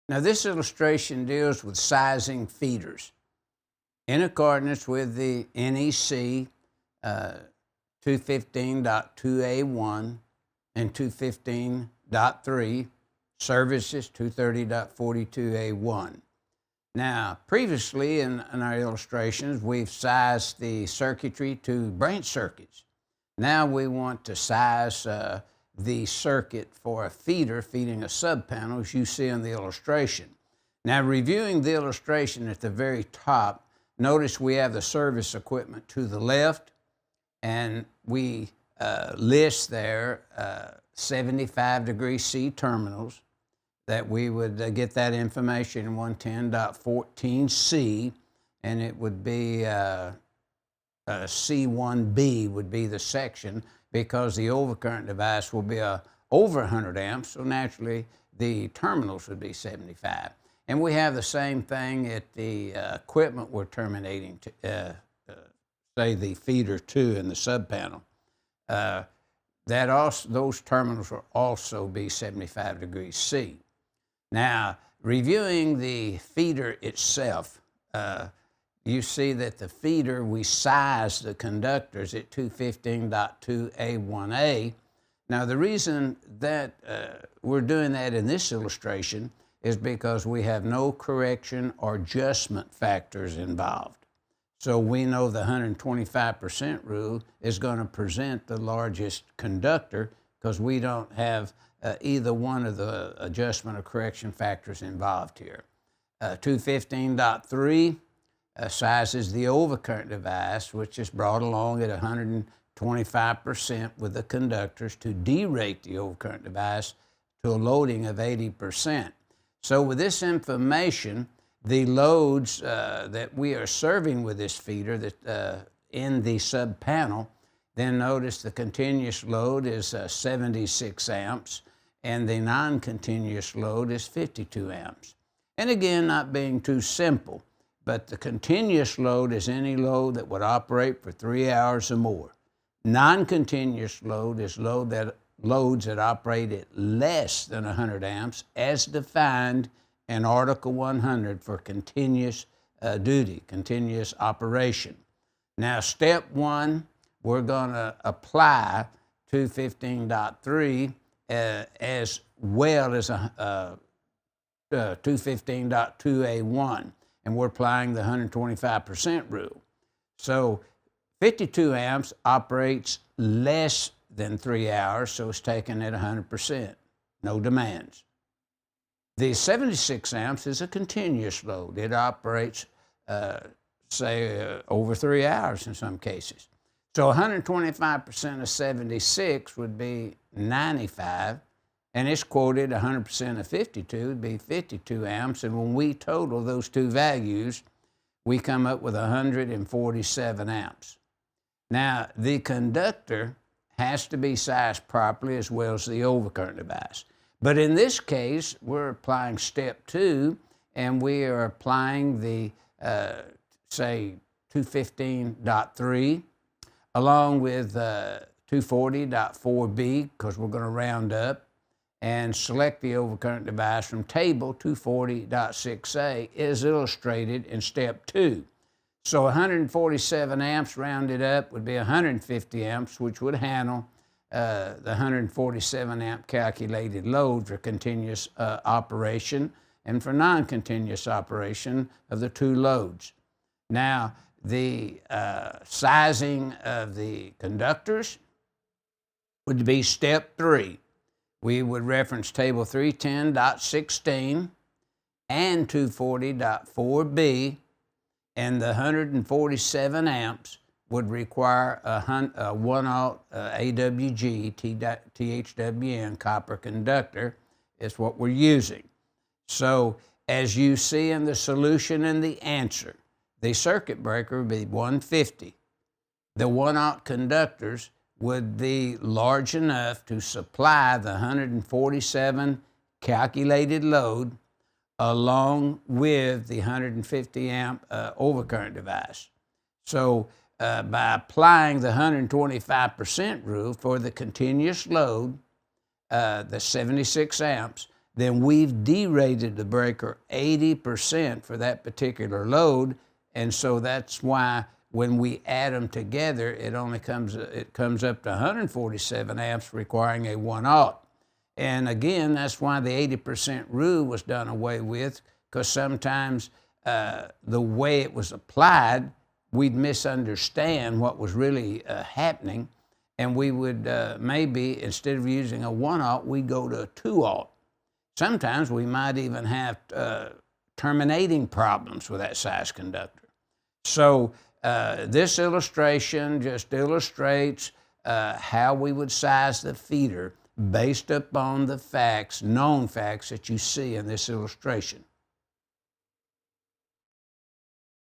Now this illustration deals with sizing feeders in accordance with the NEC 215.2A1 and 215.3, services 230.42A1. Now, previously in our illustrations, we've sized the circuitry to branch circuits. Now we want to size the circuit for a feeder feeding a subpanel, as you see in the illustration. Now, reviewing the illustration at the very top, notice we have the service equipment to the left, and we list there 75° C terminals that we would get that information in 110.14C, and it would be C1B would be the section, because the overcurrent device will be over 100 amps, so naturally the terminals would be 75. And we have the same thing at the equipment we're terminating, to, say the feeder 2 in the subpanel. Those terminals will also be 75° C. Now, reviewing the feeder itself, you see that the feeder, we size the conductors at 215.2A1A. Now, the reason that we're doing that in this illustration is because we have no correction or adjustment factors involved. So we know the 125% rule is going to present the largest conductor because we don't have either one of the adjustment or correction factors involved here. 215.3 sizes the overcurrent device, which is brought along at 125% with the conductors to derate the overcurrent device to a loading of 80%. So with this information, the loads that we are serving with this feeder that in the sub panel, then notice the continuous load is 76 amps and the non-continuous load is 52 amps. And again, not being too simple, but the continuous load is any load that would operate for 3 hours or more. Non-continuous load is loads that operate at less than 100 amps as defined in Article 100 for continuous duty, continuous operation. Now, step 1, we're going to apply 215.3 as well as 215.2A1, and we're applying the 125% rule. So 52 amps operates less than 3 hours, so it's taken at 100%, no demands. The 76 amps is a continuous load. It operates, over 3 hours in some cases. So 125% of 76 would be 95, and it's quoted 100% of 52 would be 52 amps, and when we total those two values, we come up with 147 amps. Now, the conductor has to be sized properly as well as the overcurrent device. But in this case, we're applying step 2, and we are applying the, say, 215.3, along with 240.4B, because we're going to round up, and select the overcurrent device from table 240.6A as illustrated in step 2. So 147 amps rounded up would be 150 amps, which would handle the 147 amp calculated load for continuous operation and for non-continuous operation of the two loads. Now, the sizing of the conductors would be step 3. We would reference table 310.16 and 240.4B, and the 147 amps would require a 1-aught AWG THWN copper conductor is what we're using. So as you see in the solution and the answer, the circuit breaker would be 150. The 1-aught conductors would be large enough to supply the 147 calculated load along with the 150 amp overcurrent device. So by applying the 125% rule for the continuous load, the 76 amps, then we've derated the breaker 80% for that particular load. And so that's why when we add them together, it comes up to 147 amps, requiring a 1/0. And again, that's why the 80% rule was done away with, because sometimes the way it was applied, we'd misunderstand what was really happening, and we would maybe, instead of using a 1/0, we'd go to a 2/0. Sometimes we might even have terminating problems with that size conductor. So this illustration just illustrates how we would size the feeder based upon the facts, known facts that you see in this illustration.